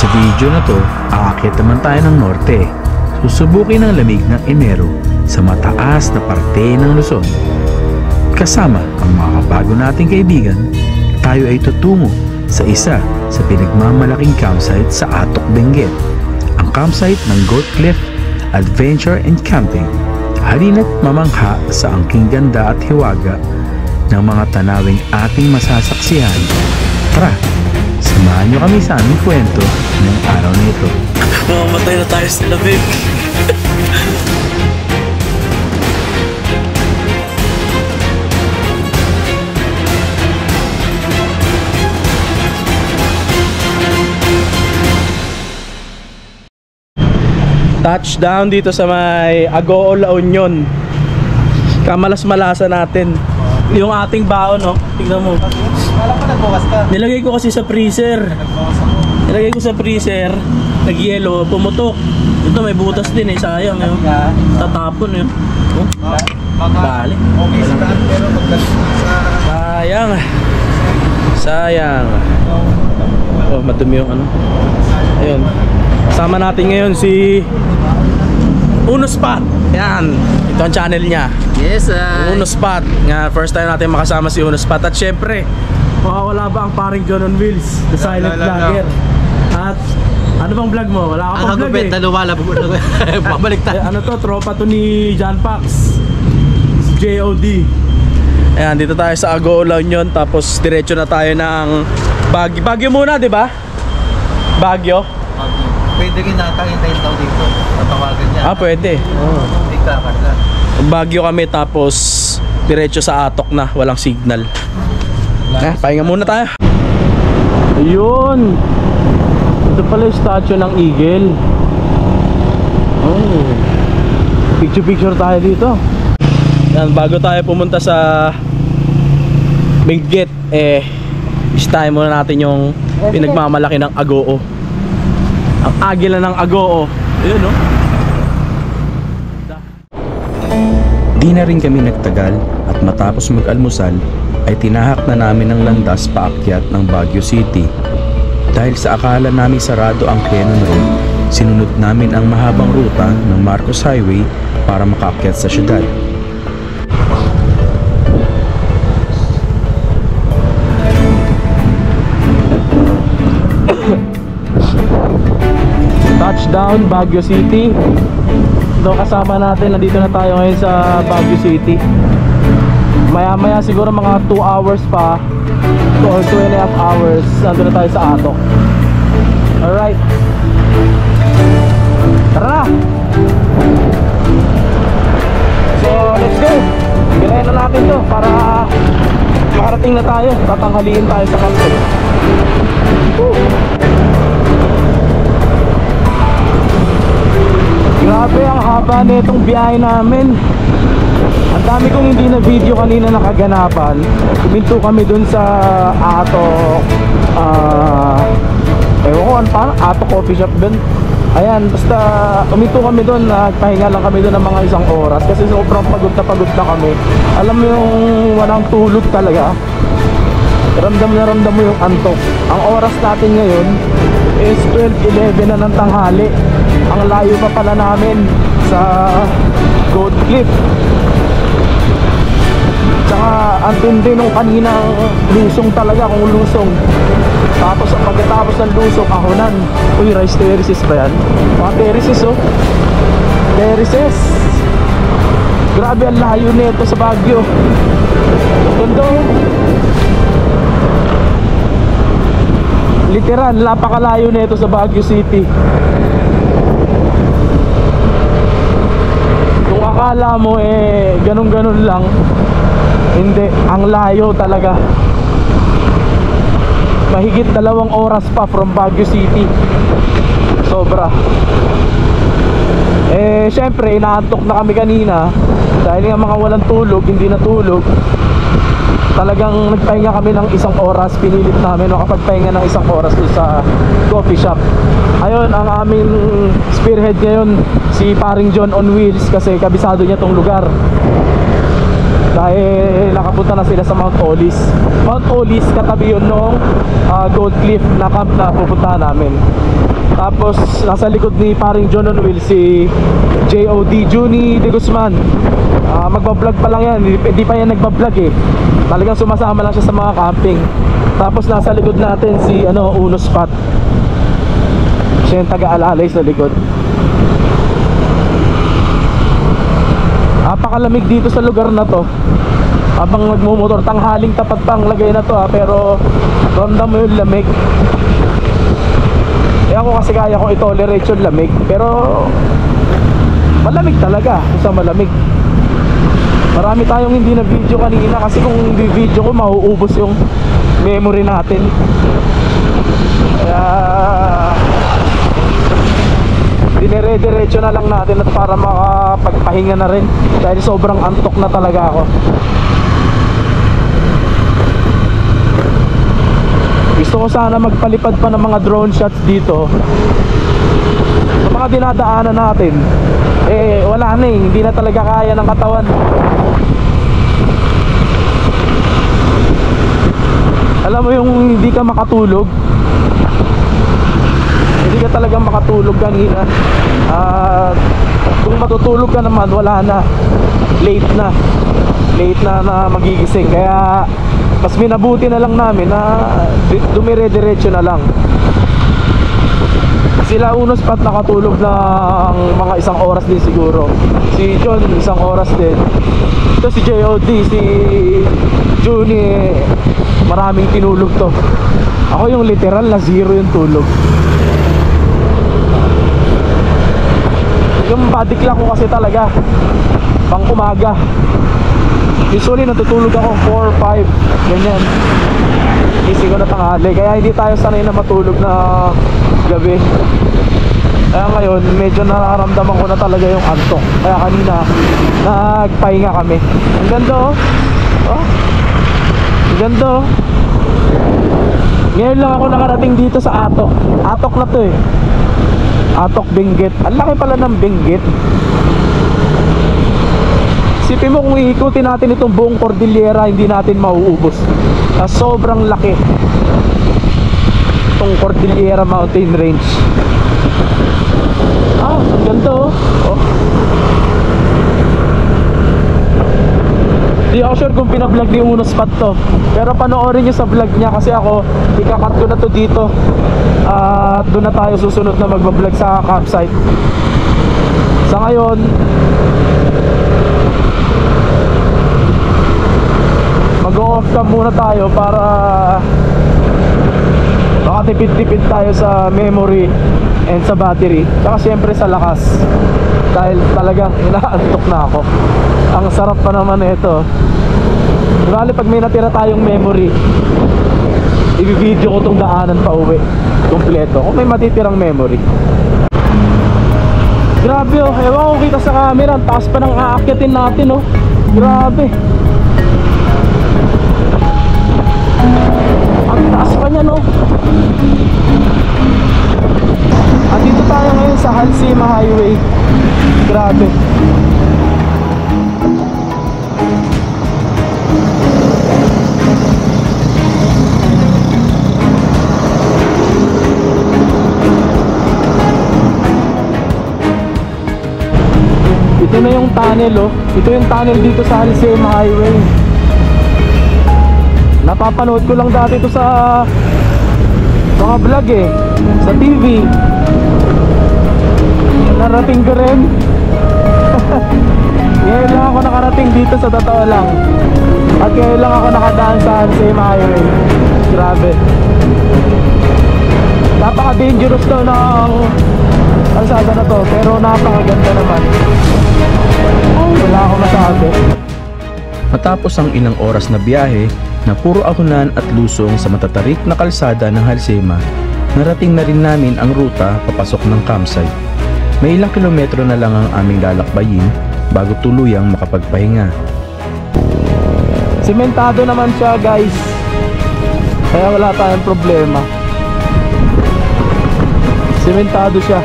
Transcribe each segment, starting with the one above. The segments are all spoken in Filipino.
Sa video na to, aakyat naman tayo ng norte. Susubukin ang lamig ng Enero sa mataas na parte ng Luzon. Kasama ang mga kabago nating kaibigan, tayo ay tutungo sa isa sa pinagmamalaking campsite sa Atok, Benguet. Ang campsite ng Goat Cliff Adventure and Camping. Halina't mamangha sa angking ganda at hiwaga ng mga tanawing ating masasaksihan. Tara, samahan nyo kami sa aming kwento ng araw na ito. Mamamatay na tayo sa lamig. Touchdown dito sa may Agoo, La Union. Kamalas-malasa natin. Yung ating baon, no? Tingnan mo. Alam ko nagbawas ka. Nilagay ko kasi sa freezer. Nilagay ko sa freezer. Nag-yelo, pumutok. Ito may butas din eh, sayang yun. Tatapon yun. Oh, bali. Okay sa daan pero pagdating sa... Sayang. Sayang. Oh, madumi yung ano. Ayun. Kasama natin ngayon si Uno Spot. Yan. Ito ang channel niya. Yes, Uno Spot. Nga, first time natin makasama si Uno Spot. At syempre, makawala ba ang paring John on Wheels, the silent vlogger. At ano bang vlog mo? Wala ka pang vlog eh. Pabalik tayo. Ano to? Tropa to ni John Pax, JOD. Ayan, dito tayo sa Agoo, La Union. Tapos diretso na tayo ng Baguio. Baguio muna, di ba? Baguio. Pwede rin natakintayin daw dito. Tatawagan niya. Ah, pwede. Oo. Hindi ka karga. Baguio kami tapos diretso sa Atok na, walang signal. Pahinga muna tayo. Ayun. Ito pala yung statue ng eagle. Oh. Picture tayo dito. Yan, bago tayo pumunta sa Benguet, istahin muna natin yung pinagmamalaki ng Agoo. Ang agila ng Agoo. Ayun, no? Di na rin kami nagtagal at matapos mag-almusal ay tinahak na namin ang landas paakyat ng Baguio City. Dahil sa akala namin sarado ang Quezon Road, sinunod namin ang mahabang ruta ng Marcos Highway para makaakyat sa syudad. Touchdown Baguio City. Ito kasama natin, nandito na tayo ngayon sa Baguio City. Maya maya siguro mga 2 hours pa, 2 or 2.5 hours, nandito na tayo sa Atok. Alright, tara! So let's go! Ginayin na natin to para makarating na tayo. Tatanghaliin tayo sa kanto. Grabe ang haba nitong biyahe namin. Ang dami kong hindi na video kanina nakaganapan. Kuminto kami dun sa Atok, ewan ko ano pa, Atok coffee shop dun. Ayan, basta kuminto kami dun, nagpahinga lang kami dun ng mga 1 oras. Kasi sobrang pagod na kami. Alam mo yung walang tulog talaga. Ramdam na ramdam mo yung antok. Ang oras natin ngayon is 12:11 na ng tanghali. Ang layo pa pala namin sa Goat Cliff. Tsaka ang tindi nung kaninang lusong talaga, kung lusong. Tapos pagkatapos ng lusong, ahonan. Uy, rice terraces ba yan? Mga terraces, oh. Terraces. Grabe ang layo nito sa Baguio. Tondo. Literal, napakalayo nito sa Baguio City. Kung akala mo ganun-ganun lang, hindi, ang layo talaga. Mahigit 2 oras pa from Baguio City. Sobra. Syempre, inaantok na kami kanina. Dahil nga mga walang tulog, hindi natulog. Talagang nagpahinga kami ng 1 oras. Pinilit namin makapagpahinga ng 1 oras sa coffee shop. Ayun, ang aming spearhead ngayon, si paring John on Wheels. Kasi kabisado niya tong lugar. dahil nakapunta na sila sa Mount Olis. Mount Olis, katabi yun nung Gold Cliff na camp na pupuntahan namin. Tapos nasa likod ni paring John on Wheel si JOD, Juni De Guzman. Magbablog pa lang yan, hindi pa yan nagbablog eh. Talagang sumasama lang siya sa mga camping. Tapos nasa likod natin si Uno Spot. Siya yung taga-alalay sa likod. Napakalamig dito sa lugar na to. Habang nagmumotor, tanghaling tapat pang lagay na to pero ramdam mo yung lamig. Ako kasi kaya kong i-tolerate yung lamig, pero malamig talaga. Sa malamig, marami tayong hindi na video kanina kasi kung video ko mauubos yung memory natin. Kaya dinire-diretso na lang natin at para makapagpahinga na rin dahil sobrang antok na talaga ako. Gusto ko sana magpalipad pa ng mga drone shots dito sa mga dinadaanan natin. Wala na hindi na talaga kaya ng katawan. Alam mo yung hindi ka makatulog, hindi ka talagang makatulog kanina. Kung matutulog ka naman, wala na, late na magigising. Kaya mas minabuti na lang namin na dumire-diretso na lang. Sila Uno Spot nakatulog ng mga 1 oras din siguro. Si John 1 oras din. Ito si JOD, si Juni, maraming tinulog to. Ako yung literal na 0 yung tulog. Yung body clock ko kasi talaga pang umaga. Usually natutulog ako 4, 5 ganyan. Gising ko na tanghali. Kaya hindi tayo sanay na matulog na gabi. Kaya ngayon medyo nararamdaman ko na talaga yung antok. Kaya kanina nagpahinga kami. Ang ganda oh. Ang ganda oh. Ngayon lang ako nakarating dito sa Atok. Atok na to eh. Atok Benguet. Ang laki pala ng Benguet. Isipin mo kung iikutin natin itong buong Cordillera, hindi natin mauubos. Sobrang laki itong Cordillera Mountain Range. Ang ganda oh. Di ako sure kung pinablog ni Uno Spot to, pero panoorin nyo sa vlog niya kasi ako ikakat ko na to dito. At doon na tayo susunod na magbablog sa campsite. Sa ngayon mag-off cam muna tayo para makatipid-tipid tayo sa memory and sa battery, saka syempre sa lakas, dahil talagang inaantok na ako. Ang sarap pa naman ito. Bali pag may natira tayong memory, i-video ko tong daanan pa uwi kompleto kung may matitirang memory. Grabe oh, ewan ko kita sa camera, ang taas pa ng aakyatin natin oh. Grabe, ang taas pa niya no. At dito tayo ngayon sa Halsema Highway. Grabe. Ito na yung tunnel oh. Ito yung tunnel dito sa Halsema Highway. Napapanood ko lang dati ito sa mga vlog eh, sa TV. Narating ko rin. Ngayon lang ako nakarating dito, sa totoo lang. At ngayon lang ako nakadaan sa Halsema Highway. Grabe. Napaka-dangerous to ng kalsada na to, pero napakaganda naman. Wala akong masabi. Matapos ang ilang oras na biyahe na puro ahunan at lusong sa matatarik na kalsada ng Halsema, narating na rin namin ang ruta papasok ng campsite. May ilang kilometro na lang ang aming lalakbayin bago tuluyang makapagpahinga. Sementado naman siya guys, kaya wala tayong problema. Sementado siya.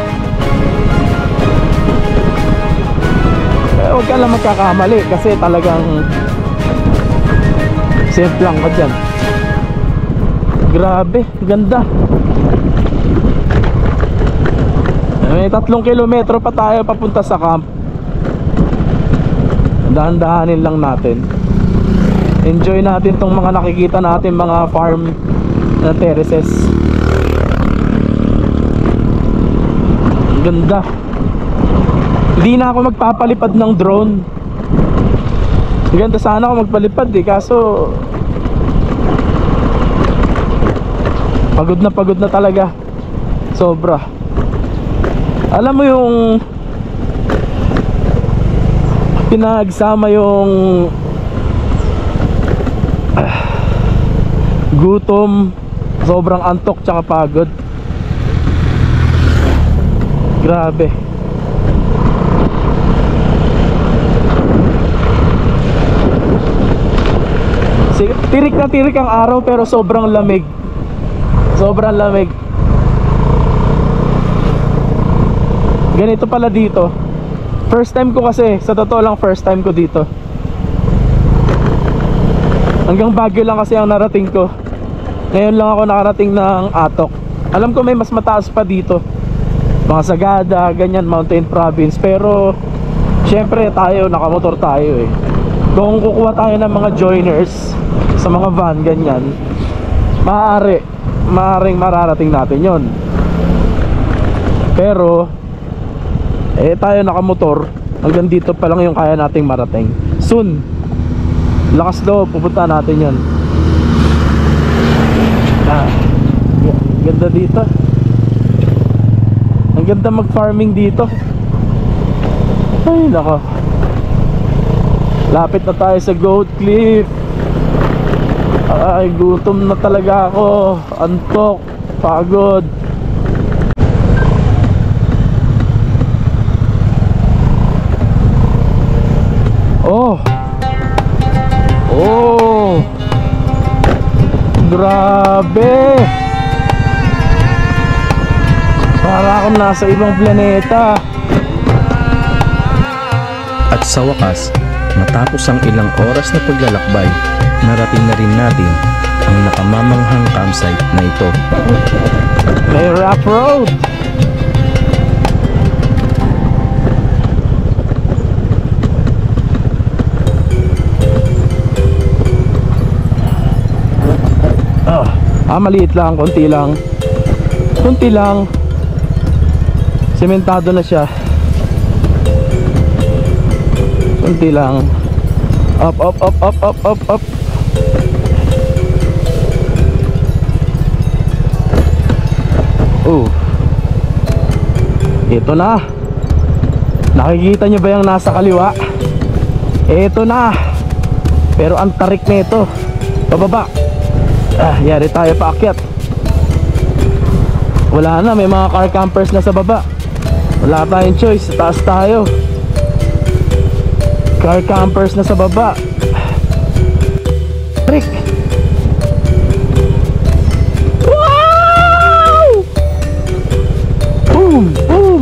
Kaya huwag ka lang magkakamali kasi talagang Safe lang ka dyan. Grabe, ganda. May 3 kilometro pa tayo papunta sa camp. Dahan-dahanin lang natin. Enjoy natin tong mga nakikita natin, mga farm na terraces. Ang ganda. Hindi na ako magpapalipad ng drone. Ganda sana ako magpalipad kaso pagod na talaga. Sobra. Alam mo yung pinagsama yung gutom, sobrang antok tsaka pagod. Grabe. Tirik na tirik ang araw pero sobrang lamig. Sobrang lamig. Ganito pala dito. First time ko kasi, sa totoo lang first time ko dito. Hanggang Baguio lang kasi ang narating ko. Ngayon lang ako nakarating ng Atok. Alam ko may mas mataas pa dito, mga Sagada, ganyan, Mountain Province. Pero syempre tayo, nakamotor tayo eh. Kung kukuha tayo ng mga joiners sa mga van, ganyan, maaaring mararating natin yon. Pero tayo nakamotor, hanggang dito pa lang yung kaya nating marating. Soon, lakas loob, pupunta natin yon. Ganda dito. Ang ganda mag-farming dito. Ay nako, lapit na tayo sa Goat Cliff. Ay, gutom na talaga ako. Antok, pagod. Oh, grabe. Para akong nasa ibang planeta. At sa wakas, matapos ang ilang oras na paglalakbay, narating na rin natin ang nakamamanghang campsite na ito. May rough road. Maliit lang, konti lang. Sementado na siya. Konti lang. Up. Ito na. Nakikita nyo ba yung nasa kaliwa? Ito na. Pero ang tarik nito. Pababa. Yari tayo paakyat. Wala na, may mga car campers na sa baba. Wala tayong choice, taas tayo. Car campers na sa baba. Trick. Wow! Boom!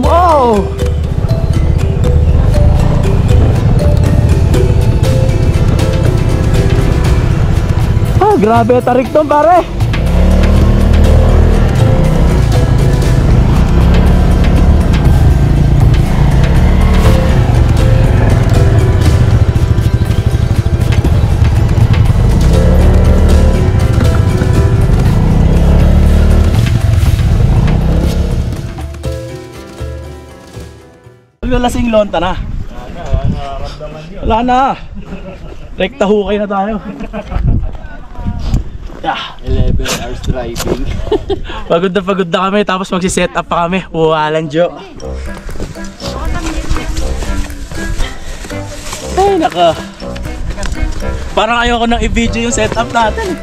Oh! Grabe, tarik to pare. Lasing lonta na. Wala na. Rekta hukay na tayo. 11 hours driving. Pagod na kami, tapos magsi-set up pa kami. Walang Jo. Ay naka. Parang ayoko nang i-video yung setup natin.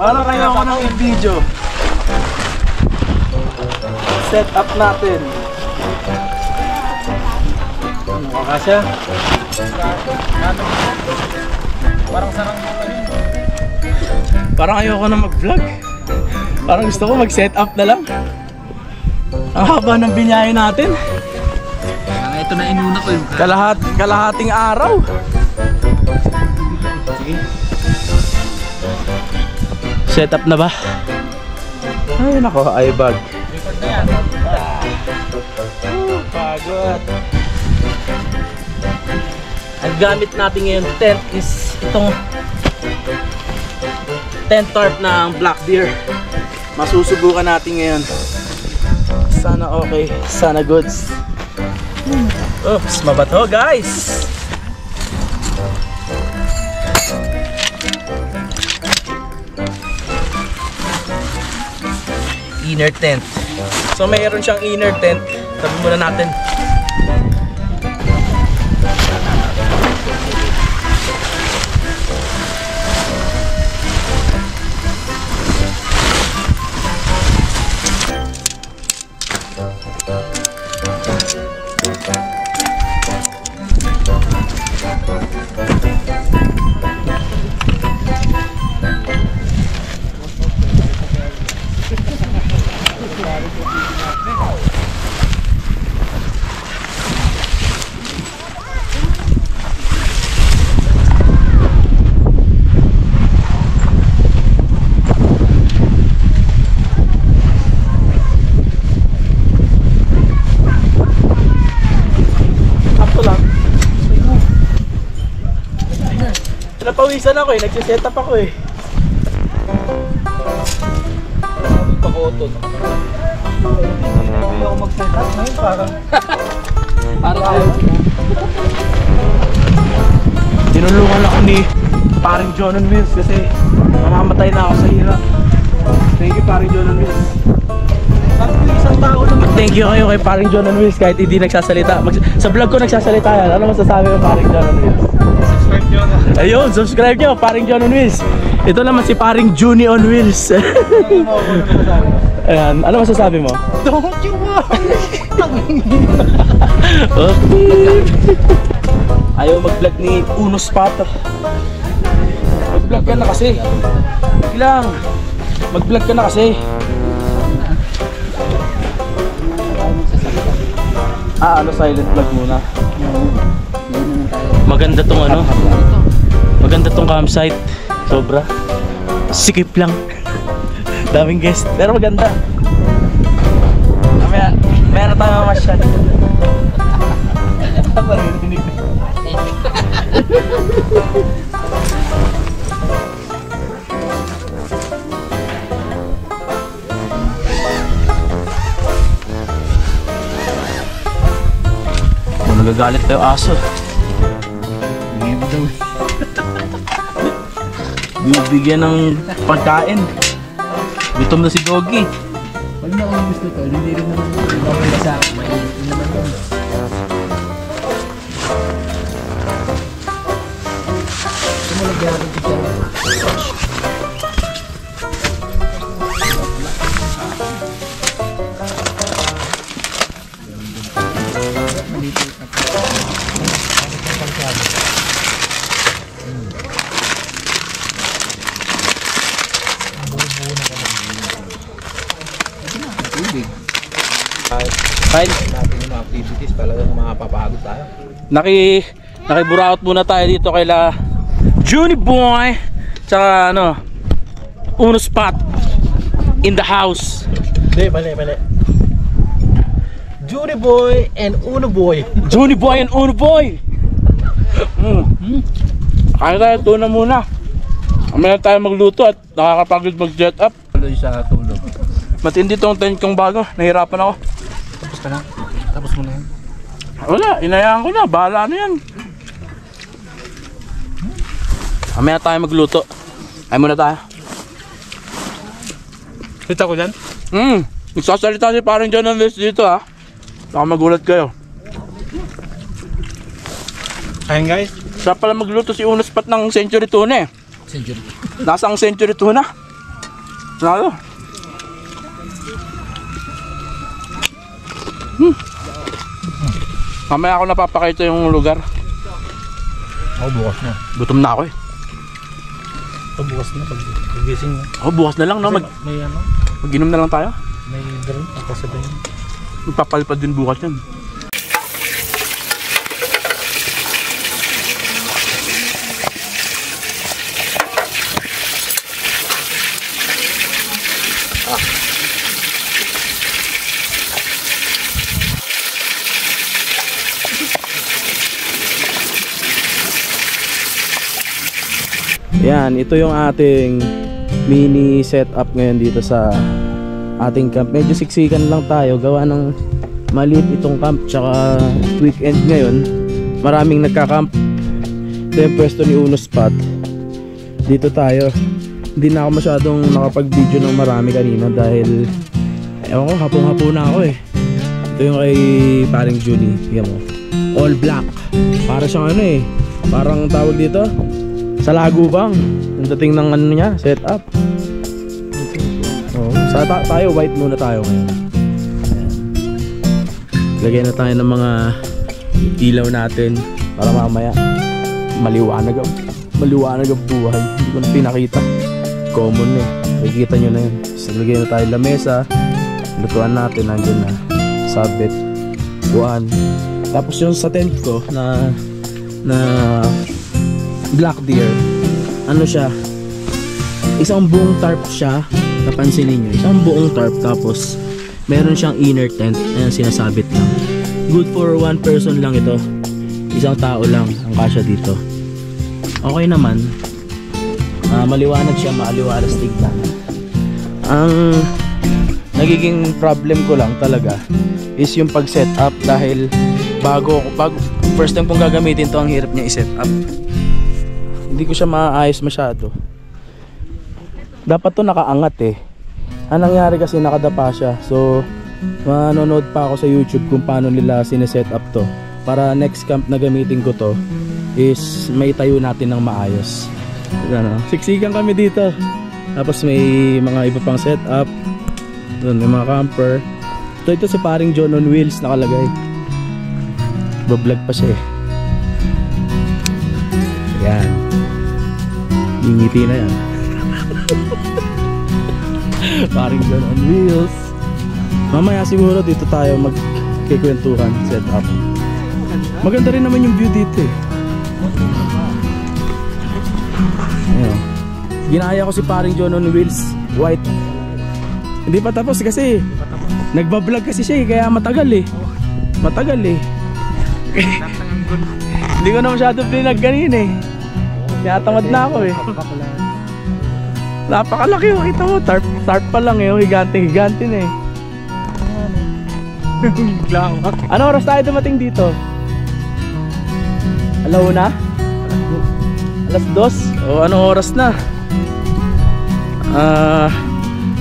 Parang ayoko nang i-video setup natin. Ano ka siya? Parang ayoko na mag-vlog. Parang gusto ko mag-set up na lang. Ang haba ng binyahe natin. Ito na inuna ko yung kalahating araw. Sige. Setup na ba? Ay nako, iBag. Record na yan. Pagod. Ang gamit natin ngayon tent is itong tent tarp ng Black Deer. Masusubukan natin ngayon. Sana okay, sana goods. Oops, mabato guys. Inner tent. So mayroon siyang inner tent. Tabi muna natin. Napawisan ako eh, nagsiset up ako eh. Pakoton. Hindi ako mag-set up ngayon parang ayaw. Tinulungan ako ni paring John and Wills kasi mamamatay na ako sa hirap. Thank you paring John and Wills. Isang tao lang. Thank you kayo kay paring John and Wills kahit hindi nagsasalita. Sa vlog ko nagsasalita yan. Ano masasabi mo paring John and Wills? Subscribe nyo na. Ayun, subscribe nyo, paring John on Wheels. Ito naman si paring Juni on Wheels. Ayan, ano masasabi mo? Don't you worry. Okay. Ayaw mag-vlog ni Uno Spot. Mag-vlog ka na kasi. Ilang. Mag-vlog ka na kasi. Ano, silent vlog muna. Maganda tong ano. Maganda tong campsite. Sobra. Sikip lang. Daming guest. Pero maganda. Meron tayo mamasyal. Kung nagagalit tayo aso. Bibigyan ng pagkain. Gutom na si Doggy. Pag naubos na to, hindi rin naman maganda sa akin. Mainit naman yun. Sumulag na natin siya. Fine. Natin yung mga activities, talagang makapapagod tayo. Nakiburaot muna tayo dito kaila Juni Boy tsaka ano Uno Spot in the house. Hindi, mali. Juni Boy and Uno Boy. Juni Boy and Uno Boy. Kaya tayo tuna muna. Mamaya tayo magluto at nakakapagod mag-jet up. Tuloy sa tulog. Matindi tong tent kong bago. Nahirapan ako. Tapos ka na? Tapos mo na yan? Wala, inayaan ko na. Bahala na yan. Mamaya tayo magluto. Ay muna tayo. Kita ko dyan? Nagsasalita si parang journalist dito ha. Baka magulat kayo. Ayun guys. Siya pala magluto si Uno Spot ng Century Tuna eh. Century. Nasa ang Century Tuna. Nalo. Mamaya ako napapakita yung lugar. Ako bukas na. Gutom na ako eh. Ako bukas na pag gising na. Bukas na lang no. May ano? Mag-inom na lang tayo. May drink ako sabihin. Magpapalipad din bukas yan. Yan, ito yung ating mini setup ngayon dito sa ating camp. Medyo siksikan lang tayo, gawa ng maliit itong camp, tsaka weekend ngayon, maraming nagka-camp. Ito yung pwesto ni Uno Spot. Dito tayo. Hindi na ako masyadong nakapag-video ng marami kanina dahil ewan ko, hapong-hapo na ako eh. Ito yung kay paring Junie. Tingnan mo, all black. Para siyang ano eh, parang tawag dito sa lagubang. Ang dating ng ano niya, setup. Tayo white muna tayo ngayon. Lagyan na tayo ng mga ilaw natin para mamaya maliwanag ang buhay. Hindi ko na pinakita. Common eh. Makikita nyo na yun. So, lagyan na tayo lamesa. Lutuan natin. Nandiyan na. Sabit. Buwan. Tapos yung sa tent ko na Black Deer. Ano siya? Isang buong tarp siya. Napansinin nyo. Isang buong tarp. Tapos meron siyang inner tent. Ayan, sinasabit lang. Good for one person lang ito. Isang tao lang ang kasya dito. Okay naman. Maliwanag siya, maaliwalas tignan. Ang nagiging problem ko lang talaga is yung pag-set up dahil bago first time kong gagamitin to, ang hirap niya i-set up. Hindi ko siya maayos masyado. Dapat to nakaangat eh. Ang nangyari kasi nakadapa siya. So manonood pa ako sa YouTube kung paano nila sineset up to. Para next camp na gamitin ko to is may tayo natin ng maayos. Ano, siksikan kami dito. Tapos may mga iba pang setup. Doon may mga camper. Ito si paring John on wheels nakalagay. Bablog pa siya eh. Yan. Ngingiti na yan. Paring John on wheels. Mamaya siguro dito tayo magkikwentuhan, setup. Maganda rin naman yung view dito eh. Ayun. Ginaya ko si paring John on wheels, white. Hindi pa tapos kasi nagbablog kasi siya eh, kaya matagal eh. Matagal eh. Hindi ko na masyado pinag ganun eh. Tinatamad na ako eh. Napakalaki yung kita mo, tarp pa lang eh, higante na eh. Ano oras tayo dumating dito? Alauna? Alas 2? O anong oras na?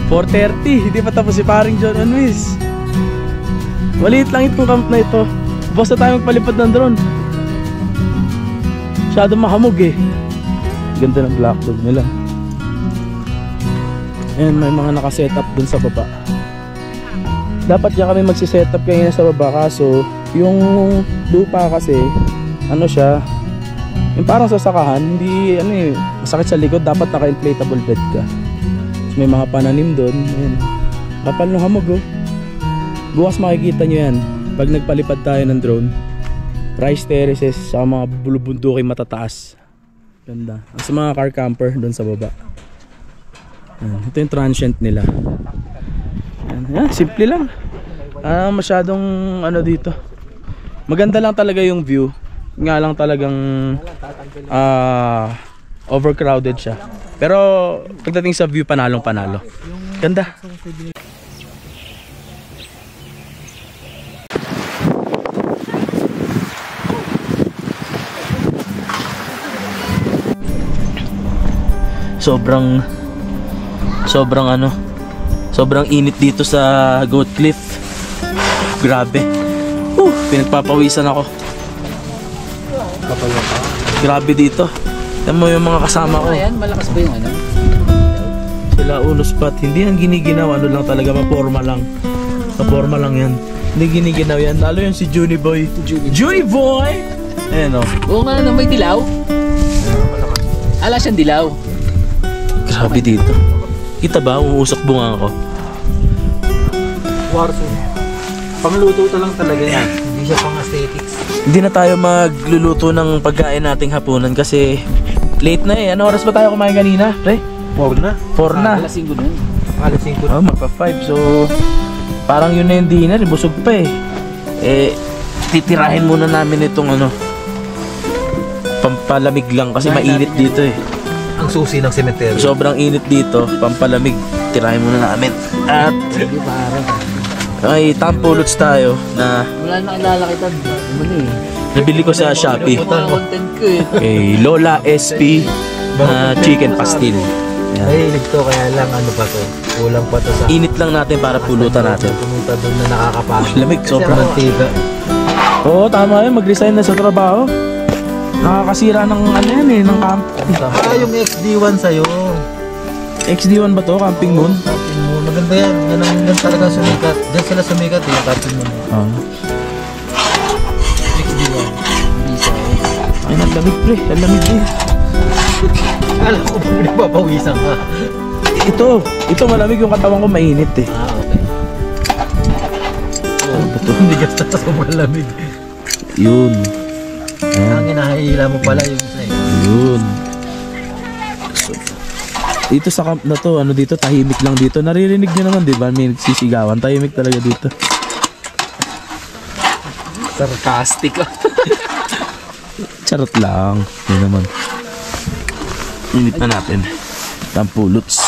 4:30. Hindi pa tapos si paring John on wheels. Maliit lang itong camp na ito. Basta tayo magpalipad ng drone. Masyado mahamog eh. Ganda ng black dog nila. Ayan, may mga nakasetup dun sa baba. Dapat dyan kami magsisetup kanina sa baba, kaso yung lupa kasi ano siya, yung parang sasakahan, hindi ano eh, masakit sa likod. Dapat naka-inflatable bed ka. So, may mga pananim doon. Ayan, kapal ng hamog oh. Bukas makikita nyo yan pag nagpalipad tayo ng drone. Rice terraces sa mga bulubundukin matataas. Ganda. Sa mga car camper doon sa baba. Ayan, ito yung transient nila. Ayan, simple lang. Masyadong ano dito. Maganda lang talaga yung view. Nga lang talagang overcrowded siya. Pero pagdating sa view, panalong panalo. Ganda. Sobrang init dito sa Goat Cliff. Grabe. Pinagpapawisan ako. Grabe dito. Tignan mo yung mga kasama ko. Ayan, malakas ba yung ano? Sila Uno Spot. Hindi yan giniginaw. Ano lang talaga, maporma lang. Maporma lang yan. Hindi giniginaw yan. Lalo yung si Junie Boy. Junie Boy! Ayan o. Oo nga na, may dilaw. Ala siyang dilaw. Grabe dito. Kita ba? Umuusok bunga ako. Warso. Pangluto to lang talaga yan. Hindi siya pang aesthetics. Hindi na tayo magluluto ng pagkain nating hapunan kasi late na eh. Ano oras ba tayo kumain kanina? Pre? 4 na. 4 na. Alas 5 nun. Alas 5 na. Oh, magpa 5. So, parang yun na yung dinner. Busog pa eh. Titirahin muna namin itong ano, pampalamig lang kasi mainit dito eh. ang susi ng sementeryo. Sobrang init dito, pampalamig. Tirahin muna namin. At ay tampulots tayo na Wala na kilala kita. Ano eh. nabili ko sa Shopee. Mga content ko eh. Kay Lola SP na chicken pastil. Yan. Mahilig to, kaya lang ano pa to. Kulang pa to sa... Init lang natin para pulutan natin. Pumunta doon na nakakapagod. Lamig, sobrang. mantiga. Oo, tama yun. Mag-resign na sa trabaho. Nakakasira ng ano yan eh, ng camp. Yung XD1 sa'yo. XD1 ba to? Camping Moon? Camping Moon. Maganda yan. Yan talaga sumikat. Diyan sila sumikat eh, Camping Moon. Oo. XD1. Ay, ang lamig pre. Ang lamig eh. Alam ko pa pinapapawisan ka. Ito malamig yung katawan ko, mainit eh. Okay. Ano ba to? Hindi gasta sa sobrang lamig. Yun. Ang hinahihila mo pala yung isa eh. Yun. So, dito sa camp na to, ano dito, tahimik lang dito. Naririnig nyo naman, di ba? May nagsisigawan. Tahimik talaga dito. Sarcastic ah. Charot lang. Yun naman. Init na natin. Tampulots.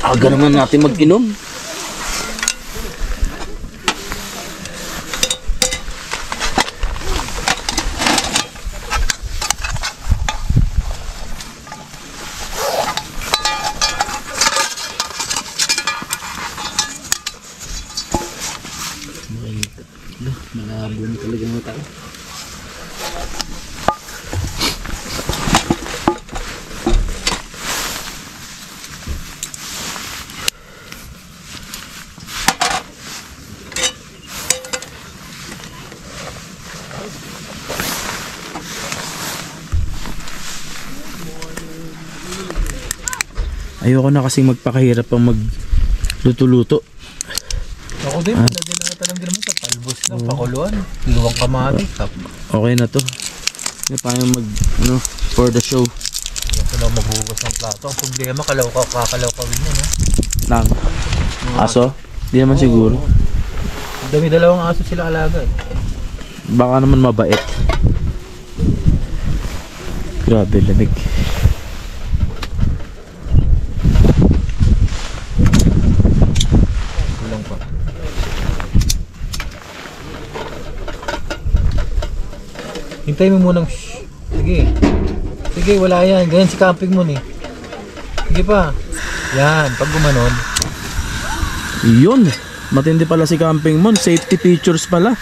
Aga naman natin mag-inom. Malabo na talaga mo tayo. Ayoko na kasing magpakahirap pang magluto-luto. Ako din, pwede na talagang naman sa talbos ng pakuluan. Luwang kamati. Okay na to. Hindi pa yung for the show. Hindi ko na maghugas ng plato. Ang problema, kakalaw-kawin mo, no? Lang. Aso? Hindi naman siguro. Dami-dalawang aso sila alaga eh. Baka naman mabait. Grabe, lamig. Kulang pa. Hintayin mo munang shh. Sige. Sige, wala yan. Ganyan si camping mo ni. Sige pa. Yan, pag gumanon. Yun. Matindi pala si Camping Mon. Safety features pala.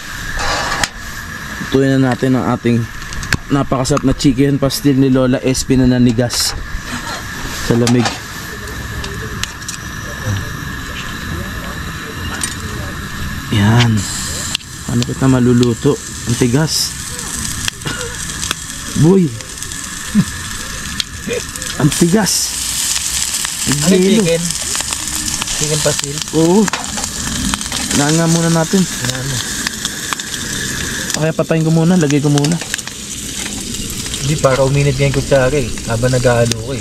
Tutuin na natin ang ating napakasarap na chicken pastil ni Lola SP na nanigas sa lamig. Yan. Paano kita maluluto? Ang tigas. Boy. Ang tigas. Ano yung chicken? Chicken pastil? Oo. Nga muna natin. Ano? Kaya patayin ko muna, lagay ko muna. Hindi, para uminit nga yung kutsara eh. Habang nag-aalo ko eh.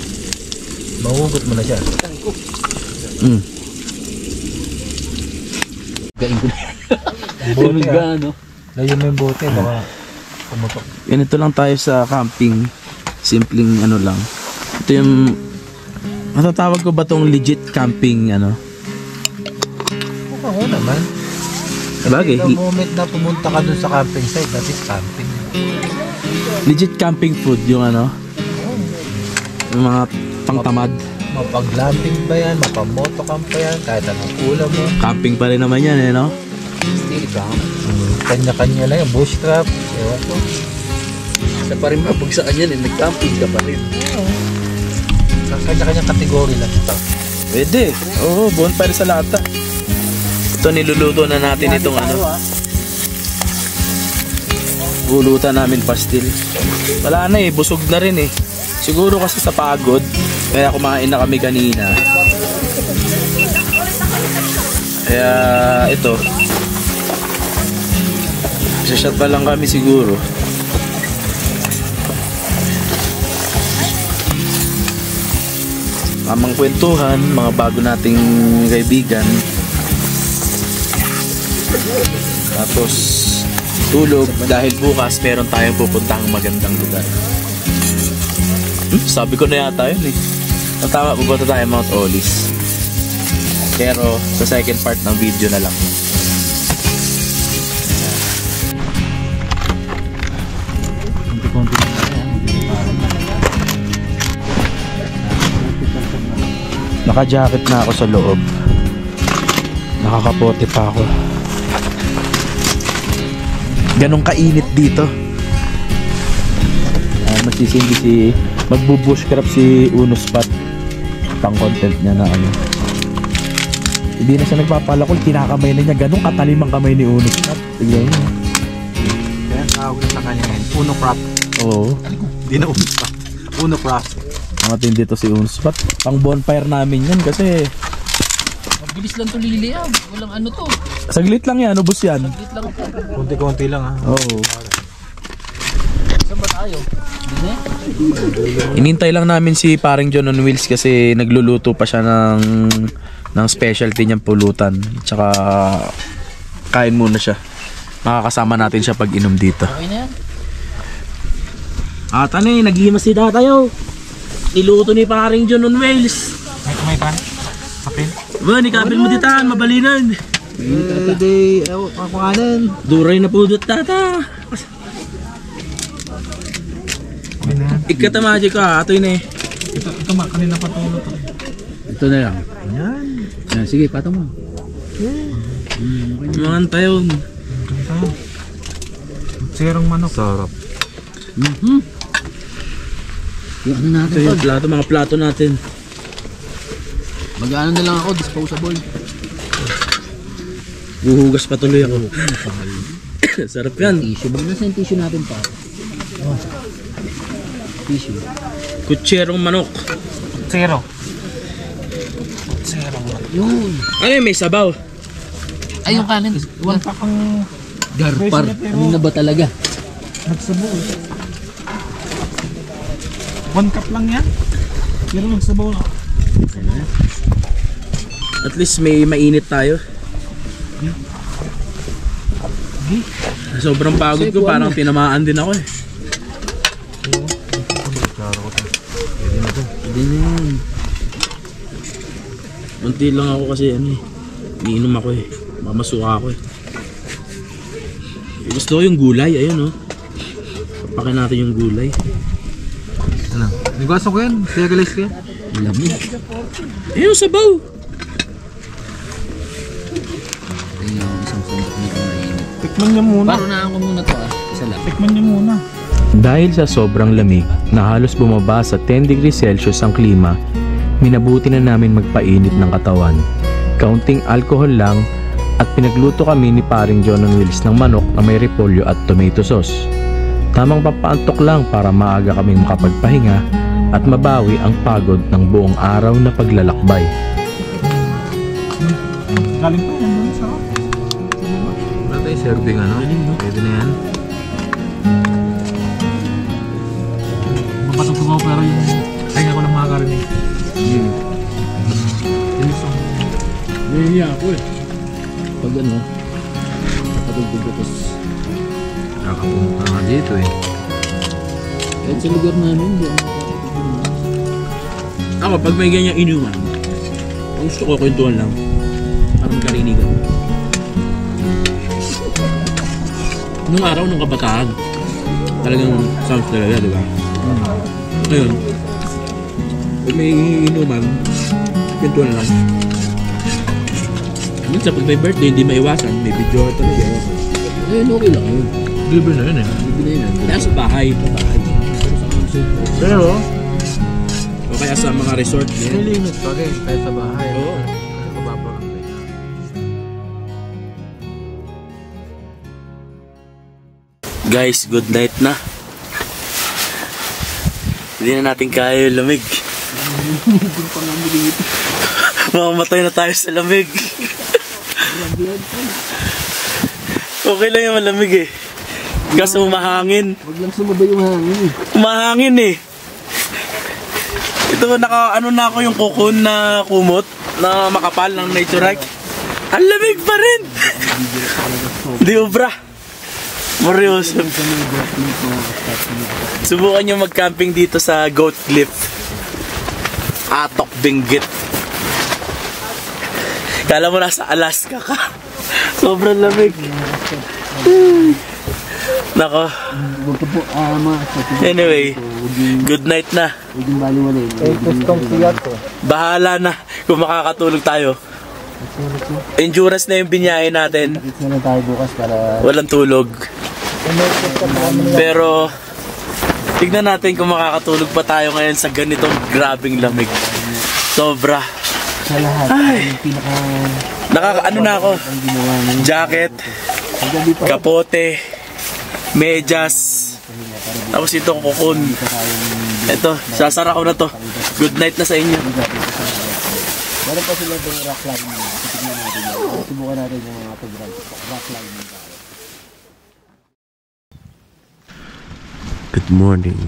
Mahugot mo na siya. Gain ko na. Bote ah. Ano? Layo mo yung bote, baka pumutok. Ganito lang tayo sa camping. Simpleng ano lang. Ito yung matatawag ko ba tong legit camping ano? Oo naman. Sabagay, The moment na pumunta ka dun sa camping site, that is camping. legit camping food yung ano? Yung mga pangtamad. Mapag-glamping ba yan, mapamoto-camp pa yan, kahit anong ulam mo. Camping pa rin naman yan eh no? Still camp. Kanya-kanya lang yung bushcraft. Ewan ko. Sa pa rin mabagsakan yan eh. Nag-camping ka pa rin. Kanya-kanya kategory lang. Pwede. Oo, bonfire sa lata. Ito niluluto na natin itong ano. Gulutan namin pastil. Wala na eh, busog na rin eh. Siguro kasi sa pagod, kaya kumain na kami kanina. Kaya ito, Magsashot pa lang kami siguro. Tamang kwentuhan, mga bago nating kaibigan. Tapos tulog dahil bukas meron tayong pupuntahang magandang lugar. Sabi ko na yata yun eh. Tama, pupunta tayo Mount Olis. Pero sa second part ng video na lang. Naka-jacket na ako sa loob. Nakakapote pa ako. Ganong kainit dito. Magsisindi magbubushcraft si Unospot. Pang content niya na ano. Hindi na siya nagpapalakol, kinakamay na niya. Ganong katalim ang kamay ni Unospot. Tignan niyo. Kaya tawag na sa kanya ngayon, Uno Craft. Oo. Hindi na Unospot. Uno Craft. Matindi to si Unospot. Pang bonfire namin yan kasi Mabilis lang to lili ah. Walang ano to. saglit lang yan, ubos yan. Saglit lang to. Konti-konti lang ha. Oo. Saan ba tayo? Hindi na? Inintay lang namin si paring John on Wheels kasi nagluluto pa siya ng specialty niyang pulutan. Tsaka kain muna siya. Makakasama natin siya pag inom dito. Okay na yan. At ano eh, naghihimas si tayo. Niluto ni paring John on Wheels. May pan? Kapin? Man, ikapil mo ditaan, mabalinan. Hindi, pangalan. Duray na po dut tata. Ikata magic ka, atoy na eh. Ito kanina pa tulog to. Ito na lang. Yan. Yan, sige, patong mo. Mga tayo. Sirong manok. Sarap. Yung ano natin Ito yung tol. plato, mga plato natin. Mag-ano na lang ako, disposable. Buhugas pa tuloy ako. Sarap yan. Tissue. Bag na sa yung tissue natin pa. Tissue. Kutserong manok. Zero. Yun. Ano yung may sabaw? Ay, yung kanin. One pack ang Garpar. Ano na ba talaga? nagsabaw. 1 cup lang yan. Pero nagsabaw na. At least may mainit tayo. Sobrang pagod ko, parang tinamaan din ako eh. Hindi na yan. Unti lang ako kasi ano eh. Umiinom ako eh. Mamasuka ako eh. Gusto ko yung gulay, ayun oh. Papakin natin yung gulay. Ano? Nagaso ko yan. Sterilise ko yan. Lamig. Ayun, sabaw! Ayun yung isang sandok na kumainit. Tikman niya muna. Parunahan ko muna to ah. Isa lang. Tikman niya muna. Dahil sa sobrang lamig na halos bumaba sa 10 degrees Celsius ang klima, minabuti na namin magpainit ng katawan. Kaunting alcohol lang at pinagluto kami ni paring John on Wheels ng manok na may repolyo at tomato sauce. Tamang papaantok lang para maaga kaming makapagpahinga at mabawi ang pagod ng buong araw na paglalakbay. Galing pa yan doon sa Wala tayo serving ano? Pwede na yan. mapatugtog ako pero yung kaya ko lang makakarinig. Nahihiya ako eh. Pag ano, nakatugtog ko tapos Nakapunta nga dito eh. kahit sa lugar namin, hindi ako Ako, pag may ganyan inuman, ang gusto ko kwentuhan lang. Parang karinigan. Nung araw, nung kabataan, talagang sounds talaga, di ba? Ngayon, pag may inuman, kwentuhan lang. Minsan, pag may birthday, hindi maiwasan. May video talaga. ayun, okay lang yun. Libre na yun eh. Hindi na yun. Kaya sa bahay. Pero, O kaya sa mga resort. may limit pa rin kahit sa bahay. Oo. Kasi mababarangay. Guys, good night na. Hindi na natin kaya yung lamig. Mamamatay na tayo sa lamig. Okay lang yung malamig eh. Kaso mahangin. Huwag lang sumabay yung hangin. Mahangin eh. Ito, ano na ako yung cocoon na kumot na makapal ng nature hike. Ang lamig pa rin. Di obra. Moryoso. Subukan nyo mag-camping dito sa Goat Cliff. Atok Benguet. Kala mo nasa Alaska ka. Sobrang lamig. Nako. Anyway, good night na. Bahala na kung makakatulog tayo. Endurance na yung binyahe natin. Walang tulog. Pero tignan natin kung makakatulog pa tayo ngayon sa ganitong grabing lamig. Sobra. Ay, ano na ako, jacket, kapote, medyas, tapos ito cocoon. Ito, sasara ko na to. Good night na sa inyo. Meron pa sila itong rock climbing. Tignan natin yun. Subukan natin yung mga rock climbing. Good morning.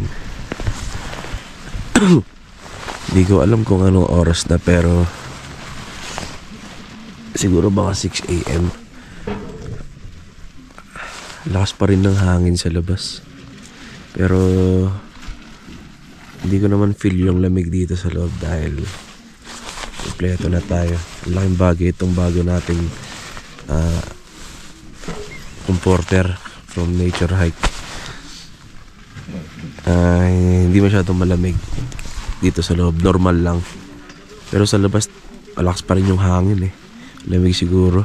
Hindi ko alam kung anong oras na, pero siguro baka 6 AM. Lakas pa rin ng hangin sa labas, pero hindi ko naman feel yung lamig dito sa loob dahil kompleto na tayo. Ang laking bagay itong bago nating comforter from Nature Hike. Hindi masyadong malamig dito sa loob, normal lang, pero sa labas malakas pa rin yung hangin eh. Lamig siguro.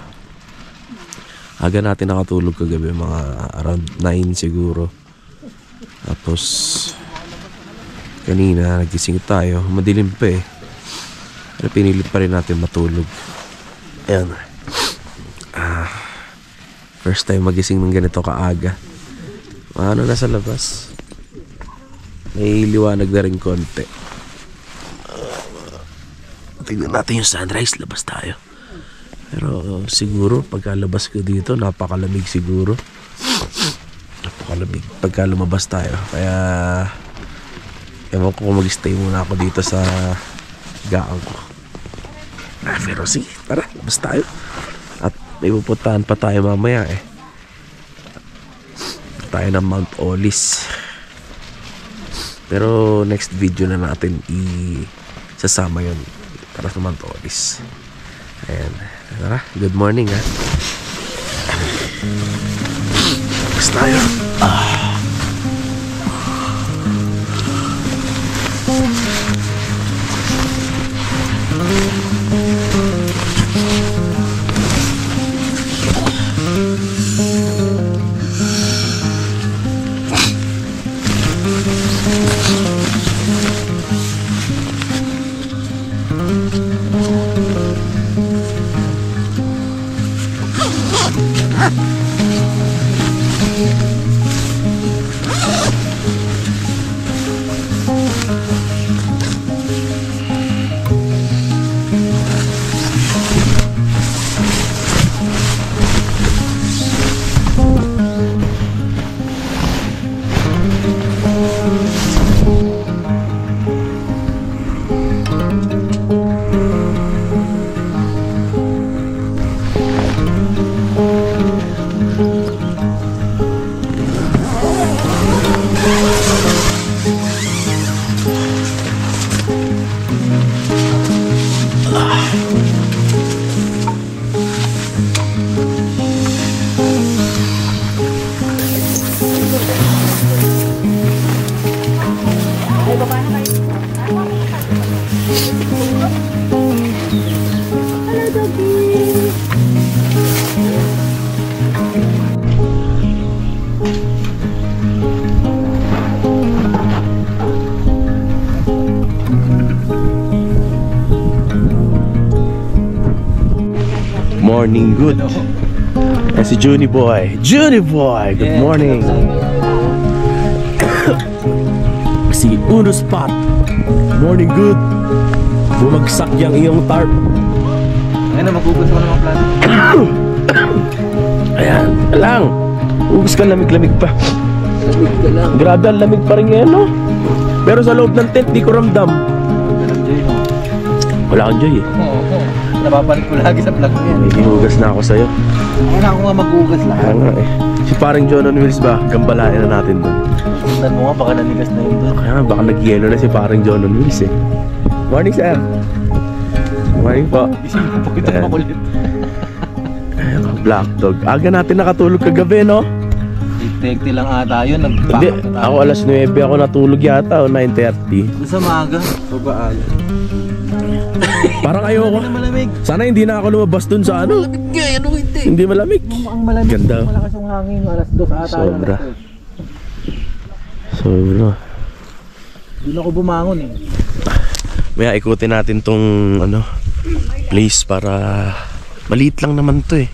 Aga natin nakatulog kagabi, mga around 9 siguro. Tapos kanina nagising tayo, madilim pa eh, pero pinilit pa rin natin matulog. Ayan. First time magising ng ganito kaaga. Ano na sa labas, may liwanag na rin konti. Tingnan natin yung sunrise, labas tayo. Pero siguro pagkalabas ko dito, napakalamig siguro. Napakalamig pagka lumabas tayo. Kaya ewan ko kung mag-stay muna ako dito sa gaang ko. Pero sige, tara, labas tayo. At may pupuntahan pa tayo mamaya eh. Tayo ng Mount Olis. Pero next video na natin sasama yun para sa Mount Olis. Ayan. Tara, good morning ha. Labas tayo. Morning good. Si Juni Boy. Juni Boy, good morning. Si Uno Spot. Morning good. Bumagsak yung iyong tarp. Ngayon na, magubos mo naman plano. Ayan, lang. Hugas ka, lamig-lamig pa. Lamig ka lang. Grabe, ang lamig pa rin ngayon, no? Pero sa loob ng tent, di ko ramdam. Wala kang joy eh. Oo. Napapalik ko lagi sa vlog mo yan. May hinugas na ako sa'yo. Wala ako nga mag-ugas lang. Kaya nga eh. Si paring John on Wheels ba? Gambalain na natin doon. Sundan mo nga, baka nanigas na yun doon. Kaya nga, baka nag-yelo na si paring John on Wheels eh. Morning, sir. Morning po. Isipin ko ito Ayan. makulit. Ayan, Black Dog. Aga natin nakatulog kagabi, no? 8:30 lang ata yun. Hindi, ako alas 9 ako natulog yata o 9:30. Doon sa maaga. Parang ayoko. Malamig. Sana hindi na ako lumabas dun sa ano. Hindi malamig. Ang malamig. Ganda. Malakas yung hangin. Alas 2 ata. Sobra. Sobra. Doon ako bumangon eh. Maya ikutin natin tong ano place para maliit lang naman to eh.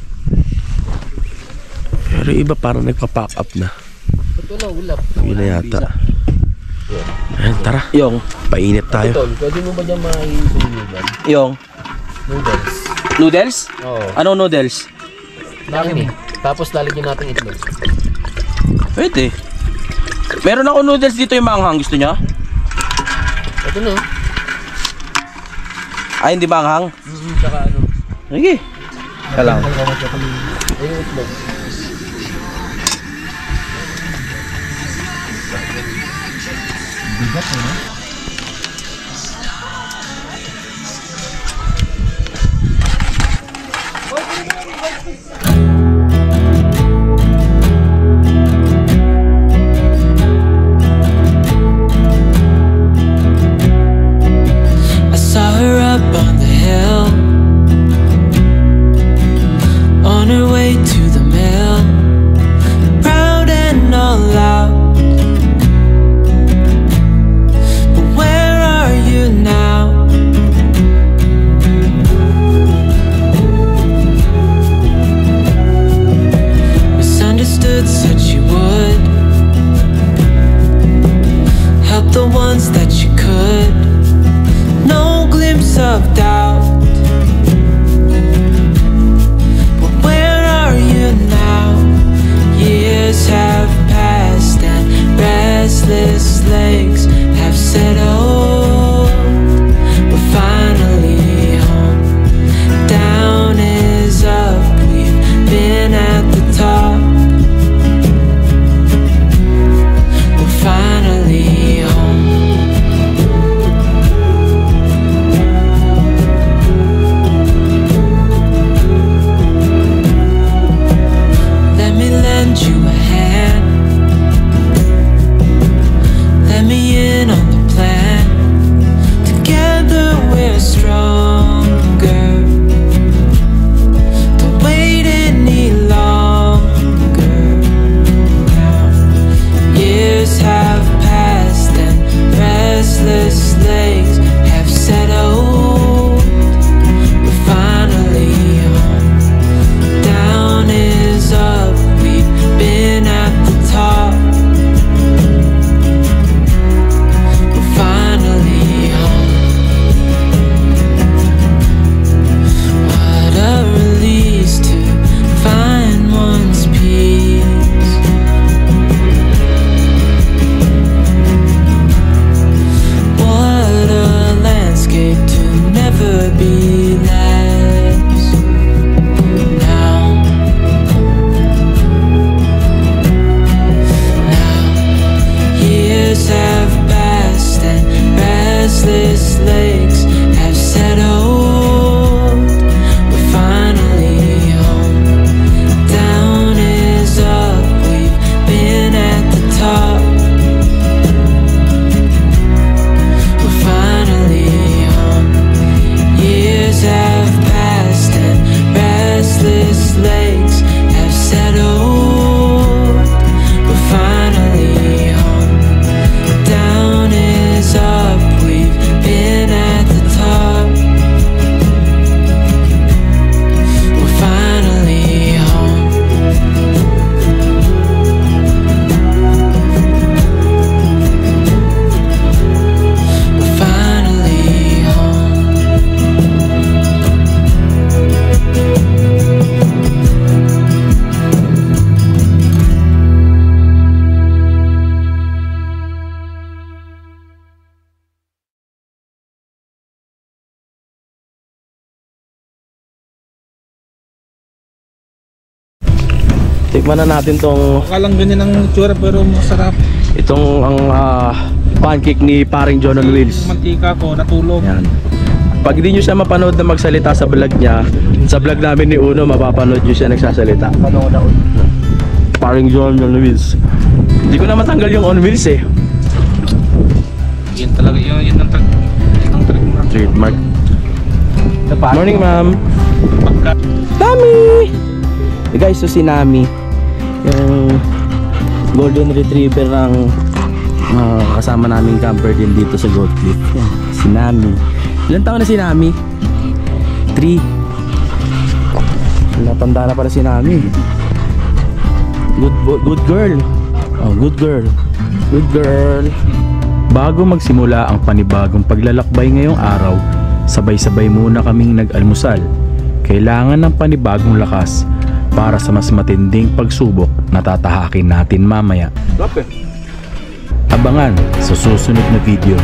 Pero iba parang nagpa-pack up na. Ito na, ulap. Yun na yata. Ayan, tara. Yung, Painit tayo. tol, pwede mo ba dyan maisunugan? Yung Noodles. noodles? Oo. Anong noodles? Naki. Tapos lalagyan natin itlog. Pwede. Meron ako noodles dito yung maanghang. Gusto niya? Ito na. Ay, hindi maanghang? Tsaka ano. Sige. Kalang. Ay, yung itlog. I saw her up on the hill, on her way to the mill, proud and all out. Tikman na natin tong Akalang ganyan ang itsura pero masarap. itong ang pancake ni paring Jonal Wills. Mantika ko, natulog. Yan. Pag hindi nyo siya mapanood na magsalita sa vlog niya, sa vlog namin ni Uno, mapapanood nyo siya nagsasalita. Paring Jonal Wills. Hindi ko na matanggal yung on wheels eh. Yan talaga, yun ang trademark. Trademark. Morning, ma'am. Pagka Nami! Guys, so si Nami, yung golden retriever ng kasama naming camper din dito sa Gold Cliff. Yan, si Nami. Ilan taon na si Nami? 3. Natanda na pala si Nami. Good girl. Oh, good girl. Good girl. Bago magsimula ang panibagong paglalakbay ngayong araw, sabay-sabay muna kaming nag-almusal. Kailangan ng panibagong lakas para sa mas matinding pagsubok na tatahakin natin mamaya. Abangan sa susunod na video.